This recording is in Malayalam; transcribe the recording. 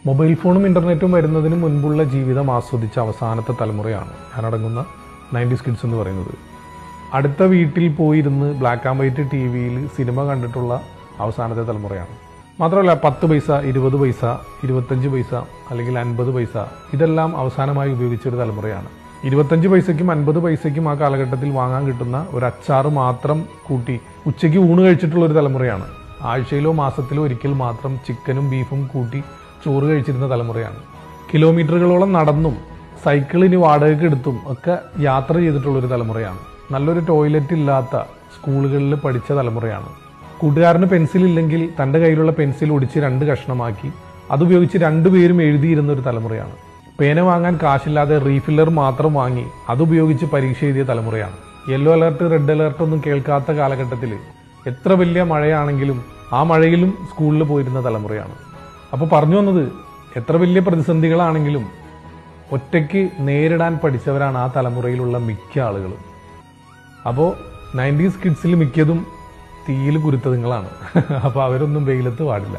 മൊബൈൽ ഫോണും ഇൻ്റർനെറ്റും വരുന്നതിന് മുൻപുള്ള ജീവിതം ആസ്വദിച്ച അവസാനത്തെ തലമുറയാണ് ഞാനടങ്ങുന്ന 90s കിഡ്സ് എന്ന് പറയുന്നത്. അടുത്ത വീട്ടിൽ പോയിരുന്ന് ബ്ലാക്ക് ആൻഡ് വൈറ്റ് ടി വിയിൽ സിനിമ കണ്ടിട്ടുള്ള അവസാനത്തെ തലമുറയാണ്. മാത്രമല്ല 10 പൈസ, 20 പൈസ, 25 പൈസ അല്ലെങ്കിൽ 50 പൈസ ഇതെല്ലാം അവസാനമായി ഉപയോഗിച്ചൊരു തലമുറയാണ്. 25 പൈസയ്ക്കും 50 പൈസയ്ക്കും ആ കാലഘട്ടത്തിൽ വാങ്ങാൻ കിട്ടുന്ന ഒരു അച്ചാറ് മാത്രം കൂട്ടി ഉച്ചയ്ക്ക് ഊണ് കഴിച്ചിട്ടുള്ള ഒരു തലമുറയാണ്. ആഴ്ചയിലോ മാസത്തിലോ ഒരിക്കൽ മാത്രം ചിക്കനും ബീഫും കൂട്ടി ചോറ് കഴിച്ചിരുന്ന തലമുറയാണ്. കിലോമീറ്ററുകളോളം നടന്നും സൈക്കിളിന് വാടകയ്ക്ക് എടുത്തും ഒക്കെ യാത്ര ചെയ്തിട്ടുള്ളൊരു തലമുറയാണ്. നല്ലൊരു ടോയ്ലറ്റ് ഇല്ലാത്ത സ്കൂളുകളിൽ പഠിച്ച തലമുറയാണ്. കൂട്ടുകാരന് പെൻസിൽ ഇല്ലെങ്കിൽ തൻ്റെ കയ്യിലുള്ള പെൻസിൽ ഒടിച്ച് 2 കഷ്ണമാക്കി അതുപയോഗിച്ച് 2 പേരും എഴുതിയിരുന്ന ഒരു തലമുറയാണ്. പേന വാങ്ങാൻ കാശില്ലാതെ റീഫില്ലർ മാത്രം വാങ്ങി അതുപയോഗിച്ച് പരീക്ഷ എഴുതിയ തലമുറയാണ്. യെല്ലോ അലർട്ട്, റെഡ് അലർട്ട് ഒന്നും കേൾക്കാത്ത കാലഘട്ടത്തിൽ എത്ര വലിയ മഴയാണെങ്കിലും ആ മഴയിലും സ്കൂളിൽ പോയിരുന്ന തലമുറയാണ്. അപ്പോൾ പറഞ്ഞു വന്നത്, എത്ര വലിയ പ്രതിസന്ധികളാണെങ്കിലും ഒറ്റയ്ക്ക് നേരിടാൻ പഠിച്ചവരാണ് ആ തലമുറയിലുള്ള മിക്ക ആളുകളും. അപ്പോൾ 90s കിഡ്സിൽ മിക്കതും തീയിൽ കുരുത്തതുങ്ങളാണ്. അപ്പോൾ അവരൊന്നും വെയിലത്ത് പാടില്ല.